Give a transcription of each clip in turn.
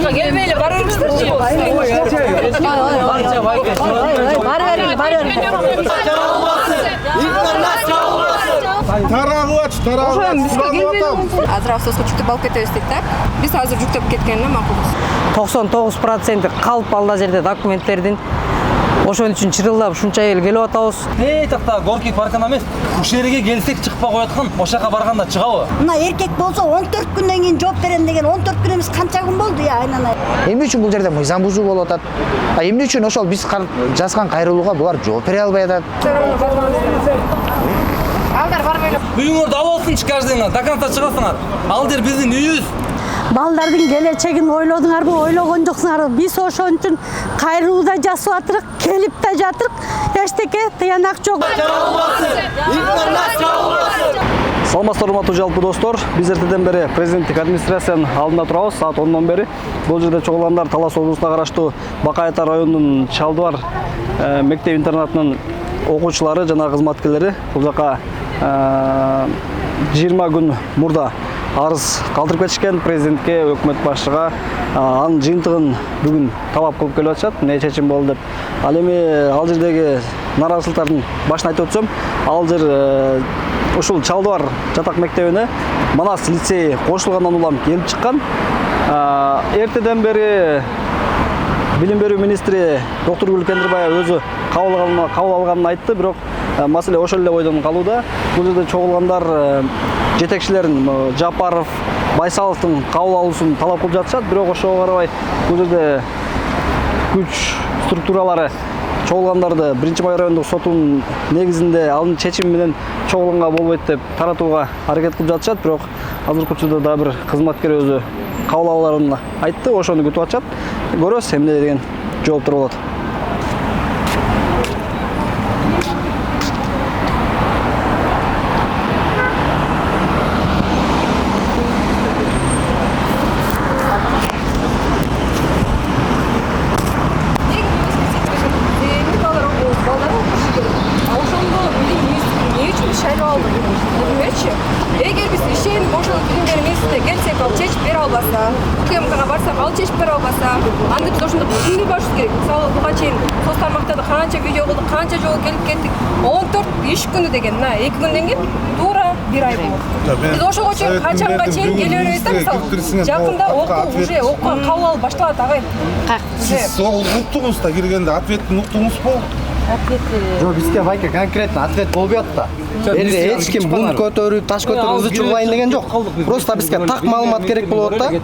Ошондо келбейли бара бериңиздерчи. Бара бериң. Азыр автобусқа жүктөп алып кетебиз дейт да. Биз азыр жүктөп кеткенине макулбуз. 99% калп алда жерде документтердин. Ошон үчүн чырылдап ушунча эл келип атабыз. Такта Горький паркына эмес, ушул жерге келсек чыкпай кояткан, ошака барганда чыгабы? Мына эркек болсо 14 күндөн кийин жооп берем деген 14 күн эмес канча күн болду я айнанай. Эмне үчүн бул жерде мыйзам бузуу болуп атат? Эмне үчүн ошол биз жазган кайрылууга булар жооп бере албай атат? Алдар барбайлы. Үйүңөрдү алып алсынчы каждыйыңар, до конца чыгасыңар. Ал жер биздин үйүбүз. Балдардын келечегин ойлодуңарбы, ойлогон жоксуңарбы? Биз ошон үчүн кайрылууда жасап атырык, келип да жатырык. Эчтеке тыянак жок. Саламатсыздар урматтуу жалпы достор. Биз эртеден бери президенттик администрациянын алдында турабыз. Саат 10дон бери. Бул жерде чогулгандар Талас облусуна караштуу Бакайата районунун Чалдыбар мектеп интернатынын окуучулары жана кызматкерлери. Бул жака 20 күн мурда арыз калтырып кетишкен президентке, өкмөт башчыга анын жыйынтыгын бүгүн талап кылып келип атышат. Не чечим болду деп. Ал эми ал жердеги наразылыктардын башын айтып өтсөм, ал жер ушул Чалдыбар жатак мектебине Манас лицейи кошулгандан улам келип чыккан. Эртеден бери билим берүү министри доктор Гүл Кендирбаева өзү кабыл алганын айтты, бирок маселе ошол эле бойдон калууда. Бул жерде чогулгандар жетекчилерин Жапаров, Байсаловдун кабыл алуусун талап кылып жатышат, бирок ошого карабай бул жерде күч структуралары чогулгандарды Биринчи Май райондук сотунун негизинде анын чечими менен чогулганга болбойт деп таратууга аракет кылып жатышат, бирок азыркы учурда да бир кызматкер өзү кабыл алууларын айтты, ошону күтүп атышат. Көрөбүз эмне деген жооптор болот. Эгер биз ишен ошол билим министрге келсек, ал чечип бере албаса, УКМКга барсак, ал чечип бере албаса, анда биз ошондо түшүнүп алышыбыз керек. Мисалы, буга чейин соцсал тармактарда канча видео кылдык, канча жолу келип кеттик. 14 иш күнү деген, 2 күндөн кийин туура 1 ай болот. Биз ошого чейин качанга чейин келе беребиз да, мисалы. Жакында окуу уже окууга кабыл алып башталат агай. Сиз уктуңуз да киргенде ответтин уктуңузбу? Жок, бизге байке конкретно ответ болбой атты. Элде эч ким бунт көтөрүп, таш көтөрүп ызы чурбайын деген жок. Просто бизге так маалымат керек болуп атты.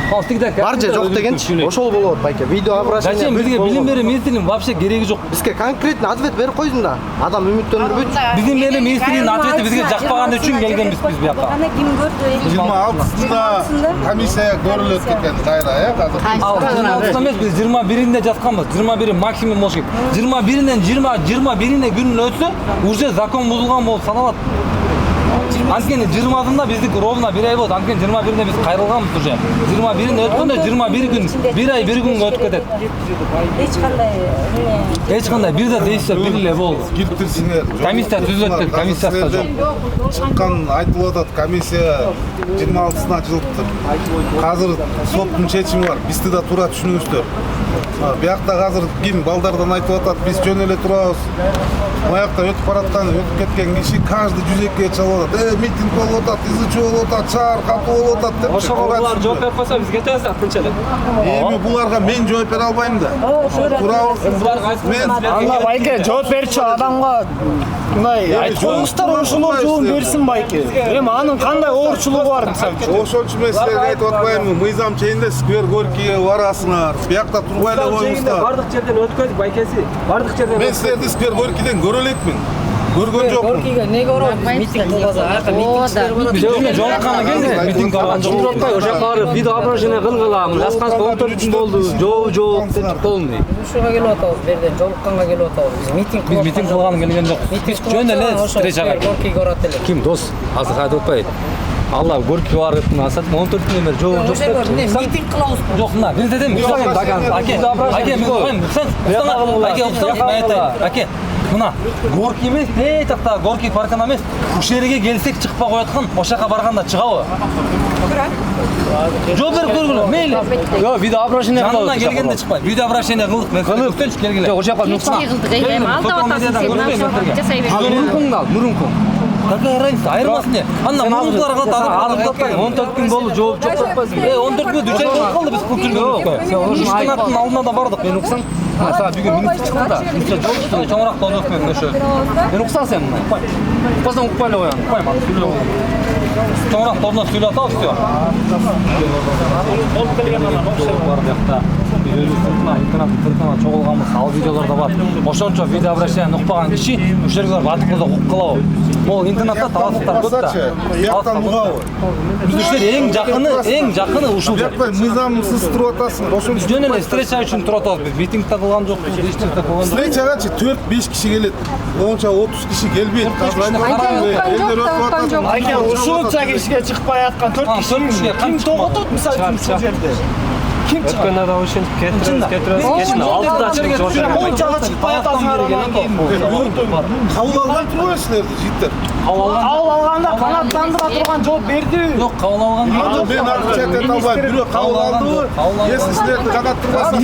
Бар же жок дегенчи, ошол болот байке. Видео обращение. Зачем бизге билим берүү министринин вообще кереги жок? Бизге конкретно ответ берип койсун да. Адам үмүттөндүрбөйт. Билим берүү министринин ответи бизге жакпаган үчүн келгенбиз биз буяка. Аны ким көрдү? 26-сында комиссия көрүлөт экен кайра, азыр. Ал 26-сында эмес, биз 21-инде жатканбыз. 21 максимум болуш керек. 21-ден 21-ине күн өтсө, уже закон бузулган болуп саналат. Анткени 20-сында биздик ровно 1 ай болот. Анткени 21-ине биз кайрылганбыз уже. 21-ине өткөндө 21 күн, 1 ай 1 күнгө өтүп кетет. Эч кандай бирде действия бир эле болду. Киртирсиңер. Комиссия түзөт деп, комиссиясы жок. Чыккан айтылып атат, комиссия 26-сына жылыптыр. Азыр соттун чечими бар. Бизди да туура түшүнүңүздөр. Биякта азыр ким балдардан айтып атат, биз жөн эле турабыз. Буякта өтүп бараткан, өтүп кеткен киши каждый жүзекке чалып атат. Митинг болуп атат, изычы болуп атат, чаар катуу болуп атат деп. Ошого булар жооп берип койсо биз кетебиз тынч эле. Эми буларга мен жооп бере албайм да. Мен Анда байке жооп берчү адамга мындай айтканыңыздар ошолор жооп берсин байке. Эми анын кандай оорчулугу бар мисалы? ошол үчүн мен силерге айтып атпаймынбы, мыйзам чейинде сквер Горькийге барасыңар. Биякта турбай эле коюңуздар. Бардык жерден өткөздүк байкеси. Бардык жерден. Мен силерди сквер Горькийден көрө элекмин. Көргөн жокмун. Горькийге не көрөбүз? Митинг кылбаса, ака митинг Биз өзүнө жолуккандан кийин митинг кылган жок. Жокпой, ошо барып видео обращение кылгыла. Жазганча 14 күн болду. Жооп деп полный. ушуга келип атабыз, берден жолукканга келип атабыз. Биз митинг Биз митинг кылган келген жок. Жөн эле встречага. Горькийге барат эле. Ким дос? Азыр айтып атпайбы? Алла Горький барып атат, 14 күнөн бери жооп жок деп. Митинг кылабыз. Жок, мына бир дедим, аке, мен коем, аке, мен айтайын. Аке, мына горки емес, тақта горки паркына емес, ушул жерге келсек чыкпай кояткан, ошака барганда чыгабы? Жооп берип көргүлө, мейли. Жок, видео обращение кылып. Жанына келгенде чыкпай. Видео обращение кылдык, мен көрсөтчү келгиле. Жок, ошол жака нуксан. Мурункуң. Какая разница? Айырмасы не? Анда мурункулар кылат, адам 14 күн болду, жооп жок. 14 күн дүчөй болуп калды биз кылып жүргөнбүзгө. Иштинаттын алдына да бардык. Мен уксаң, сага бүгүн министр чыкты да. Министр жооп чыкты, чоңураак болдук мен ошо. Мен уксаң сен мына. Укпасаң укпай эле кояйын. Укпайм, сүйлөп. Чоңураак торунан сүйлөп атабыз, всё. Болуп келген анан ошо бар жакта. Интернет тыркана чогулганбыз, ал видеолор да бар. Ошончо видео обращение укпаган киши ушул жерге барып атып калса укуп калабы? Могул интернетте талаштар көп да. Бияктан угабы. Биз ушул жерде эң жакыны ушул. Бияктан мыйзамсыз туруп атасың. Ошон Жөн эле встреча үчүн туруп атабыз биз. Митингде кылган жокпуз, эч нерсе кылган жокпуз. встречагачы 4-5 киши келет. Онча 30 киши келбейт. Айке ушунча кишиге чыкпай аткан 4 киши ким тоготот мисалы үчүн ушул жерде? Ким чыккан адам ушинтип кетиребиз. Алдыда чыгып ончага чыкпай атасыңар анан кийин. Кабыл алган турбайсыздар, жигиттер. Кабыл алганда канааттандыра турган жооп берди. Жок, кабыл алган. Мен артча айта албайм. Бирок кабыл алдыбы? Если силерди канааттырбаса,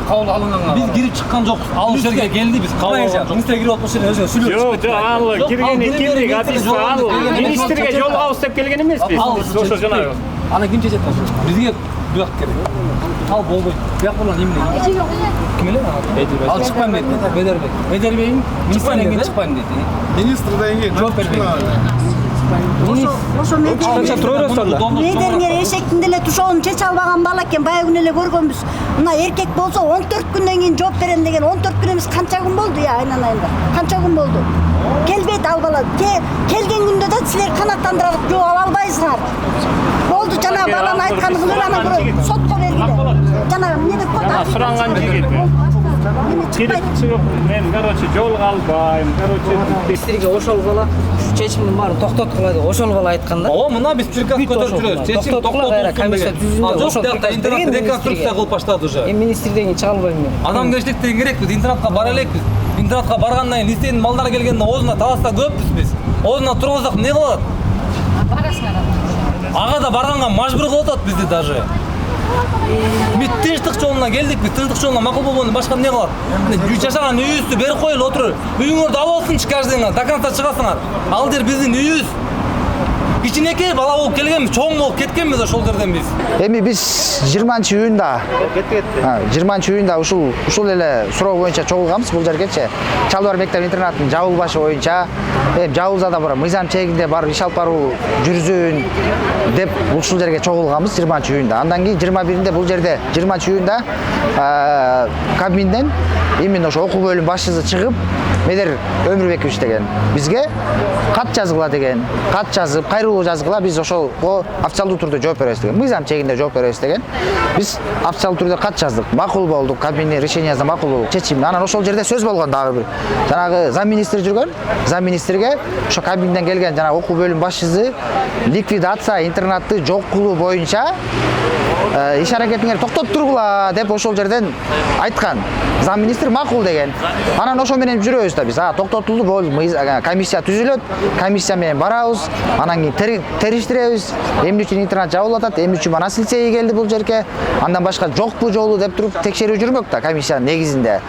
Кабыл алынганга. Биз кирип чыккан жокпуз. Ал ушул жерге келди, биз кабыл алган жокпуз. Министр кирип атпашы эле өзү сүйлөп. Жок, ал киргени кимдик адисте ал министрге жолугабыз деп келген эмеспиз. Ошо жанагы. Аны ким чечет болчу? Бизге буяк керек. Ал болбойт. Буяк болон эмне? Ким эле? Ал чыкпайм дейт. Бедербек. Бедербек министрден чыкпайм дейт. министрден кийин жооп бербейт. Ошо Медерңер эшектин деле тушоогун чече албаган бала экен, баягы күнү эле көргөнбүз. Мына эркек болсо 14 күндөн кийин жооп берем деген 14 күн эмес канча күн болду я айнанайында. Канча күн болду. Келбейт ал бала. Келген күндө да силер канааттандырып жооп ала албайсыңар. Болду жана баланы айтканы кылып анан сотко бергиле. Жана эмне деп коет? Суранган жигит. Кирип чыгып, мен короче жол албайм. Короче, Министрге ошол бала чечимдин баарын токтоткула деп ошол бала айткан да. О, мына биз приказ көтөрүп жүрөбүз. Чечим токтотулсын комиссия түзүндө. Жок, биякта интернетти реконструкция кылып баштады уже. Министрден кийин чыга албайм мен. Адамгерчилик деген керекпиз, интернетке бара элекпиз. Интернетке баргандан кийин листенин балдары келгенде оозуна таласта көппүз биз. Оозуна тургузсак эмне кылат? Ага да барганга мажбур кылып атат бизди даже. Биз тынчтык жолуна келдик, биз тынчтык жолуна макул болгондон башка эмне кылат? Жашаган үйүбүздү берип коелу, отуруп. Үйүңөрдү алып алсынчы каждыйыңар, до конца чыгасыңар. Ал жер биздин үйүбүз. Кичинекей бала болуп келгенбиз, чоң болуп кеткенбиз ошол жерден биз. Эми биз 20-июнда ушул эле суроо боюнча чогулганбыз бул жергечи. Чалбар мектеп интернатынын жабылбашы боюнча жабылса да бир мыйзам чегинде бар иш алып баруу жүрүзүн деп ушул жерге чогулганбыз 20-июнда. Андан кийин 21-инде бул жерде 20-июнда Кабминден именно ошо окуу бөлүм башчысы чыгып Медер Өмүрбекович деген бизге кат жазгыла деген, кат жазып, кайрылуу жазгыла, биз ошого официалдуу түрдө жооп беребиз деген, мыйзам чегинде жооп беребиз деген. Биз официалдуу түрдө кат жаздык, макул болдук, Кабминдин решениясына макул болдук, чечим. Анан ошол жерде сөз болгон дагы бир. Жанагы зам министр жүргөн, зам министрге ошо Кабминден келген жана окуу бөлүм башчысы ликвидация интернатты жок кылуу боюнча иш аракетиңерди токтоттургула деп ошол жерден айткан. Зам министр макул деген. Анан ошо менен жүрөбүз да биз. Токтотулду, комиссия түзүлөт, комиссия менен барабыз, анан кийин териштиребиз. Эмне үчүн интернат жабылып атат, эмне үчүн манас лицейге келди бул жерге, андан башка жокпу жолу деп туруп текшерүү жүрмөк да комиссиянын негизинде.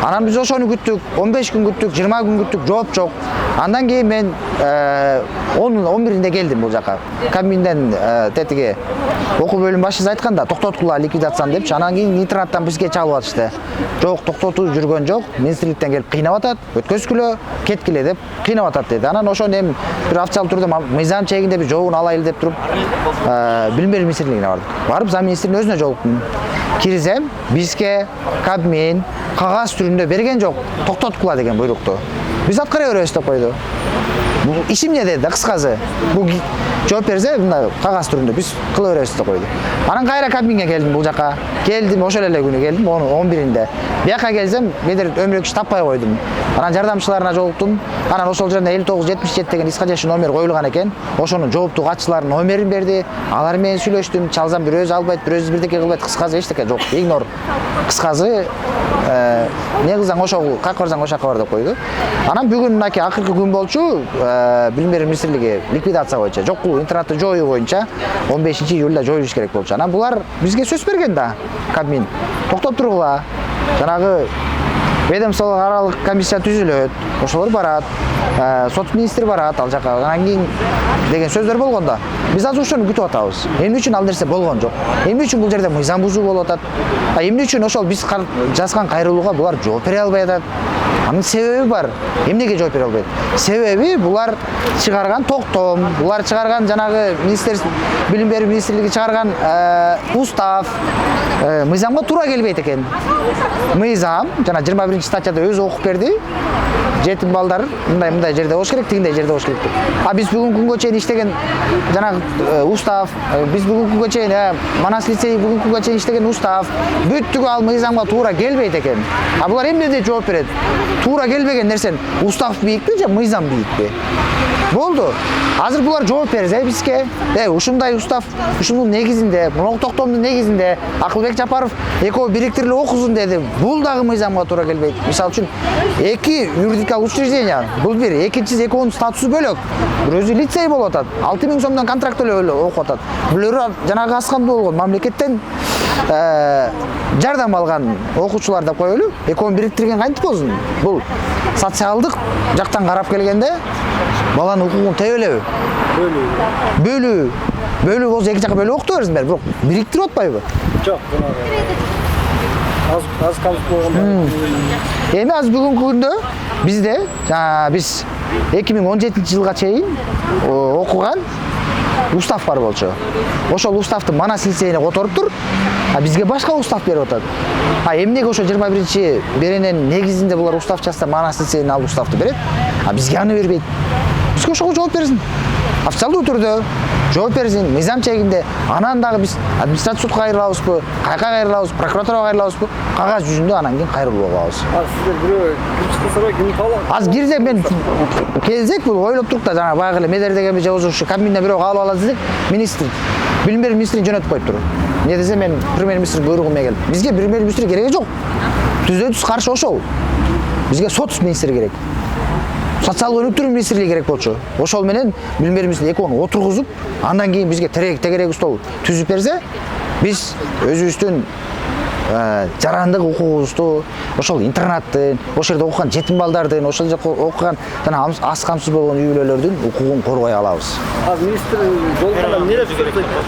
Анан биз ошону күттүк, 15 күн күттүк, 20 күн күттүк, жооп жок. Андан кийин мен 11-инде келдим бул жака. Кабминден тетиги окуу бөлүм башчысы айтканда токтоткула ликвидацияны депчи. Анан кийин интернаттан бизге чалып атышты. Жок, токтотуу жүргөн жок. Министрликтен келип кыйнап атат, өткөзгүлө, кеткиле деп кыйнап атат деди. Анан ошону эми бир официалдуу түрдө мыйзам чегинде биз жообун алайлы деп туруп билим берүү министрлигине бардык. Барып зам министрдин өзүнө жолуктум. Киризем, бизге Кабмин кагаз түрүндө берген жок, токтоткула деген буйрукту. Биз аткара беребиз деп койду. иш эмне деди да кыскасы. Бул жооп берсе мына кагаз түрүндө биз кыла беребиз деп койду. Анан кайра кабинге келдим бул жака. Келдим, ошол эле күнү келдим, 11-inde. Бияка келсем, медер өмүрөк иш таппай койдум. Анан жардамчыларына жолуктум. Анан ошол жерде 5977 деген исхажашы номер коюлган экен. Ошонун жооптуу катчыларынын номерин берди. Алар менен сүйлөштүм. Чалсам бирөөсү албайт, бирөөсү бирдеке кылбайт. Кыскасы эчтеке жок. Игнор. Кыскасы не кылсаң ошол, кайка барсаң ошол жака бар деп койду. Анан бүгүн мынакей акыркы күн болчу, билим берүү министрлиги ликвидация боюнча, жокку интернатты жоюу боюнча 15-июлда жоюш керек болчу. Анан булар бизге сөз берген да, Кабмин. Токтоп тургула. Жанагы ведомстволук аралык комиссия түзүлөт. Ошолор барат. Сот министри барат ал жака. Анан кийин деген сөздөр болгон да. Биз азыр ошону күтүп атабыз. Эмне үчүн ал нерсе болгон жок? Эмне үчүн бул жерде мыйзам бузуу болуп атат? Эмне үчүн ошол биз жазган кайрылууга булар жооп бере албай атат? Анын себеби бар. Эмнеге жооп бере албайт? Себеби булар чыгарган токтом, булар чыгарган жанагы билим берүү министрлиги чыгарган устав мыйзамга туура келбейт экен. Мыйзам жана 21-статьяда өзү окуп берди. Жетим балдар мындай жерде болуш керек, тигиндей жерде болуш керек деп. Биз бүгүнкү күнгө чейин иштеген жанагы устав, биз бүгүнкү күнгө чейин Манас лицей бүгүнкү күнгө чейин иштеген устав бүттүгү ал мыйзамга туура келбейт экен. Булар эмнеде жооп берет? Туура келбеген нерсен устав бийикпи же мыйзам бийикпи? Болду. Азыр булар жооп берсе бизге, ушундай устав, ушунун негизинде, мына токтомдун негизинде Акылбек Жапаров экөө бириктирилип окузун деди. Бул дагы мыйзамга туура келбейт. Мисалы үчүн эки юридикалык учреждение, бул бир, экинчиси экөөнүн статусу бөлөк. Бирөөсү лицей болуп атат. 6000 сомдон контракт төлөп окуп атат. Булөр жанагы аскамдуу болгон мамлекеттен жардам алган окуучулар деп коелу. Экөөнүн бириктирген кантип болсун? Бул социалдык жактан карап келгенде баланын укугун тебелеби? Бөлүү болсо эки жака бөлүп окута берсин бери, бирок бириктирип атпайбы? Жок, аз камсыз болгон. Эми азыр бүгүнкү күндө бизде биз 2017-жылга чейин окуган устав бар болчу. Ошол уставды Манас лицейине которуптур, бизге башка устав берип атат. Эмнеге ошо 21-чи берененин негизинде булар устав жазса Манас лицейине ал уставды берет, бизге аны бербейт. Бизге ошого жооп берсин. Официалдуу түрдө жооп берсин, мыйзам чегинде. Анан дагы биз административдик сотко кайрылабызбы, кайка кайрылабыз, прокуратурага кайрылабызбы, кагаз жүзүндө анан кийин кайрылуу кылабыз. Сиздер бирөө кирип чыксаңар ким калат? Азыр кирсе мен келсек бул ойлоп туруп да жана баягы эле медер дегенби же ушу Кабминден бирөө калып алат десек, министр, билим берүү министрин жөнөтүп коюптур. Эмне десе мен премьер министр буйругу менен келдим. Бизге премьер министр кереги жок. Түзөтүс каршы ошол. Бизге сот министри керек. Социалдык өнүктүрүү министрлиги керек болчу. Ошол менен билим берүү министри экөөнү отургузуп, андан кийин бизге тегерек стол түзүп берсе, биз өзүбүздүн жарандык укугубузду, ошол интернаттын, ошол жерде окуган жетим балдардын, ошол жерде окуган жана аз камсыз болгон үй бүлөлөрдүн укугун коргой алабыз. Министр жолукканда эмне деп сөз айттыңыз?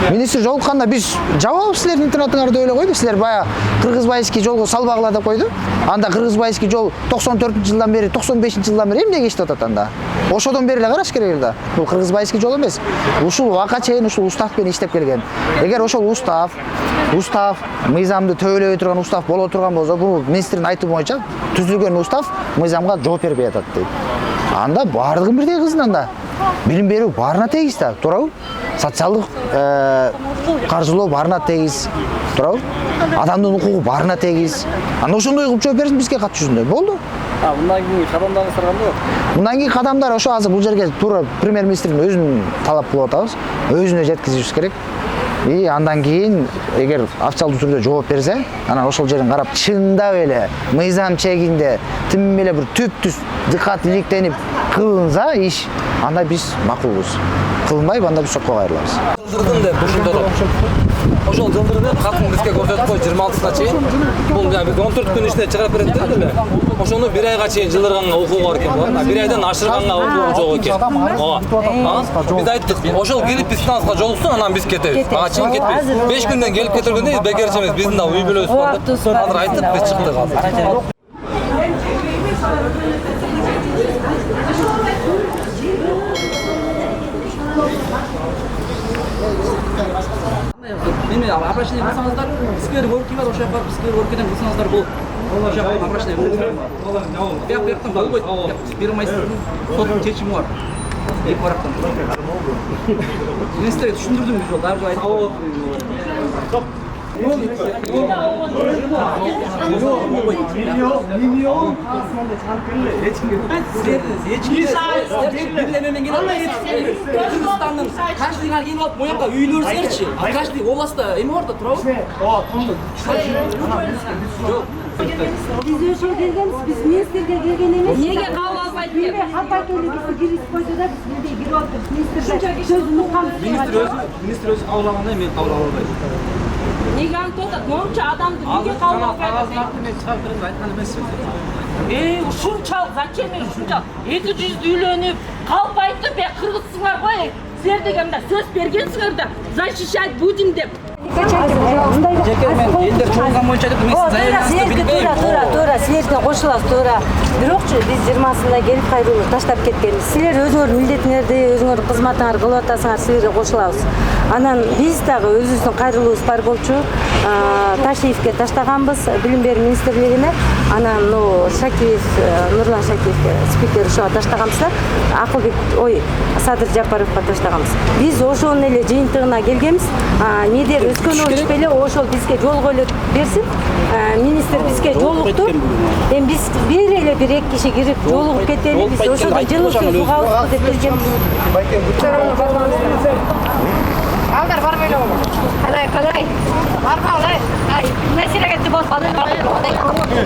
Министр жолукканда биз жабабыз силердин интернатыңарды деп эле койду. Силер баягы Кыргызбайский жолго салбагыла деп койду. Анда Кыргызбайский жол 94-жылдан бери, 95-жылдан бери эмнеге иштеп атат анда? Ошодон бери эле караш керек эле да. Бул Кыргызбайский жол эмес. Ушул убакка чейин ушул устав менен иштеп келген. Эгер ошол устав мыйзамды төбөлөбөй турган устав боло турган болсо, бул министрдин айтуу боюнча түзүлгөн устав мыйзамга жооп бербей атат дейт. Анда бардыгын бирдей кылсын анда. Билим берүү баарына тегиз да, туурабы? Социалдык каржылоо баарына тегиз, туурабы? Адамдын укугу баарына тегиз. Анда ошондой кылып жооп берсин бизге кат жүзүндө. Болду. Мындан кийинки кадамдарыңыздар кандай? Мындан кийинки кадамдар ошо азыр бул жерге туура премьер министрдин өзүн талап кылып атабыз. Өзүнө жеткизишибиз керек. Андан кийин эгер официалдуу түрдө жооп берсе, анан ошол жерин карап чындап эле мыйзам чегинде тим эле бир түптүз дыкат иликтенип кылынса иш, анда биз макулбуз. Кылынбайбы, анда биз сотко кайрылабыз. Жылдырдым деп ушунтороп. Ошол жылдырды катын бизге көрсөтүп кой 26-сына чейин. Бул биз 14 күн ичинде чыгарып берет дедиме? Ошону 1 айга чейин жылдырганга укугу бар экен. 1 айдан ашырганга укугу жок экен. Биз айттык, ошол келип биз станцияга жолуксун, анан биз кетебиз. Ага чейин кетпейбиз. 5 күндөн келип кетиргенде бекерчи эмес, биздин да үй бүлөбүз бар деп. Азыр айттык, биз чыктык азыр. Мени обращение кылсаңыздар, бизге көрүп кийип ошо жака бизге көрүп кийген кылсаңыздар бул Бияктан болбойт. Бир майстрдын соттун чечими бар. Эки барактан. Мен силерге түшүндүрдүм бир жолу, ар бир айтып. Кыргызстандын каждыйга келип алып моякка үйлөрүңөрчү. Каждый областта эме бар да турабы? Biz ошол келгенбиз, биз министрге келген эмес. Неге кабыл албайт деп? Капай келип кирип койду да биз мындай кирип алдык. Министр сөзүн укканбыз. Министр өзү кабыл алганда мен кабыл ала албайм. Неге антип атат? Монча адамды неге кабыл албайт? Мен чыгартырып айткан эмесмин. Ушунчалык зачем ушунчалык 200 үйлөнүп калпайтып кыргызсыңар го. Силер деген мында сөз бергенсиңер да защищать будем деп. Элдер чогулган боюнча деп мен заявленияңызды билбейм. Туура, силерге кошулабыз, туура. Бирокчу биз 20-сында келип кайрылып таштап кеткенбиз. Силер өзүңөр милдетиңерди, өзүңөр кызматыңар кылып атасыңар, силерге кошулабыз. Анан биз дагы өзүбүздүн кайрылуубуз бар болчу. Ташиевке таштаганбыз, билим берүү министрлигине. Анан Шакиев, Нурлан Шакиевке спикер ошого таштаганбыз да. Акылбек, Садыр Жапаровго таштаганбыз. Биз ошонун эле жыйынтыгына келгенбиз. Медер өскөнү эле ошол бизге жолго эле берсин. Министр бизге жолукту. Эми биз бир эки киши кирип жолугуп кетели. Биз ошондо жылуу суу сугабызбы деп келгенбиз. Алдар бар беле ол. Қалай. Барма алай. Насира кетти болса.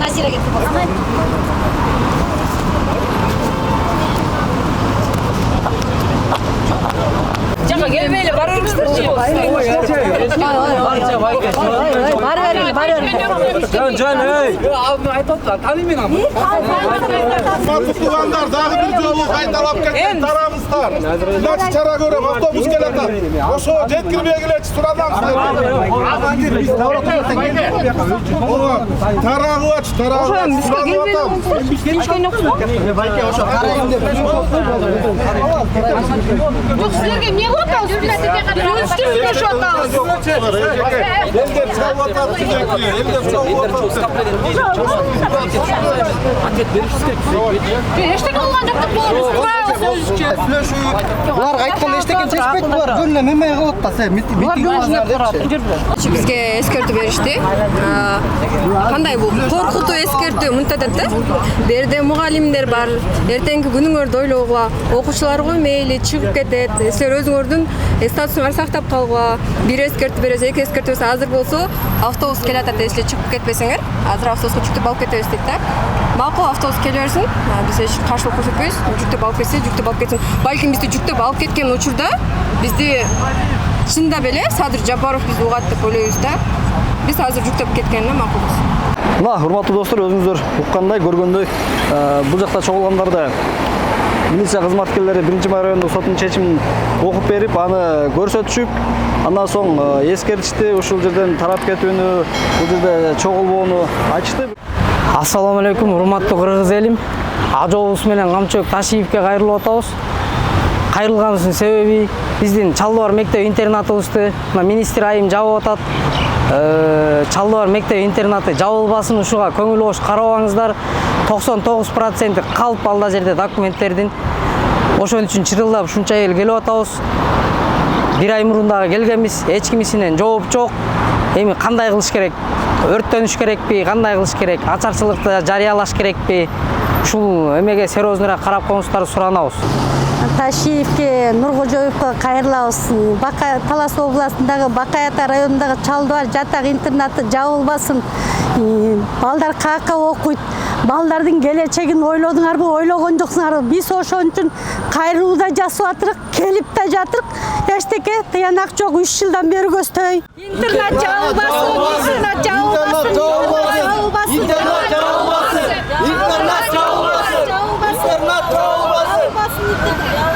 Насира кетти болса. Жака келбейле бар бериңиздерчи. Бар бериңиз. Жан, алдын айтып атты. Танимин аны. Тугандар дагы бир жолу кайталап кеткен тарамыздар. Мынча чара көрөм, автобус келатат. Ошо жеткирбегилечи сурадамсыздар. Тарагыбач, суранып атам. Жок, силерге эмне кылып атабыз? Элдер чалып атат, Эчтеке болгон жок деп болобуз. Булар айтканда эчтеке чечпейт, булар жөнүнө меме кылып атат. Бизге эскертүү беришти. Кандай бул? Коркутуу эскертүү мынтип атат да. Берде мугалимдер бар. Эртеңки күнүңөрдү ойлогула. Окуучуларга мейли чыгып кетет. Силер өзүңөрдүн статусуңарды сактап калгыла. Бир эскертүү беребиз, эки эскертүү берсе азыр болсо автобус келатат десе чыгып кетпесеңер. Азыр автобуска жүктүп алып кетебиз дейт да. Макул автобус келе берсин. Биз эч каршылык көрсөтпөйбүз. Жүктөп алып кетсе, жүктөп алып кетсин. Балким бизди жүктөп алып кеткен учурда бизди чында беле Садыр Жапаров бизди угат деп ойлойбуз да. Биз азыр жүктөп кеткенде макулбуз. Мына урматтуу достор, өзүңүздөр уккандай, көргөндөй, бул жакта чогулгандарды милиция кызматкерлери 1-май райондук соттун чечимин окуп берип, аны көрсөтүшүп, андан соң эскертишти, ушул жерден тарап кетүүнү, бул жерде чогулбоону айтышты. Ассаламу алейкум, урматтуу кыргыз элим. Ажообуз менен Камчыбек Ташиевке кайрылып атабыз. Кайрылганыбыздын себеби биздин Чалдыбар мектеп интернатыбызды министр айым жабып атат. Чалдыбар мектеп интернаты жабылбасын, ушуга көңүл кош карабаңыздар. 99% калп алда жерде документтердин. Ошон үчүн чырылдап ушунча эл келип атабыз. Бир ай мурун дагы келгенбиз, эч кимисинен жооп жок. Эми кандай кылыш керек? Өрттөнүш керекпи? Кандай кылыш керек? Ачарчылыкты жарыялаш керекпи? Ушул эмеге серьезныраак карап коюңуздар суранабыз. Ташиевке, Нуркожоевке кайрылабыз. Талас областындагы Бакай Ата районундагы Чалдыбар жатак интернаты жабылбасын. Балдар каакка окуйт. Балдардын келечегин ойлодуңарбы, ойлогон жоксуңарбы? Биз ошон үчүн кайрылуу да жасап атырык, келип да жатырык. Эчтеке тыянак жок, 3 жылдан бери көздөй. Интернат жабылбасын, интернат жабылбасын.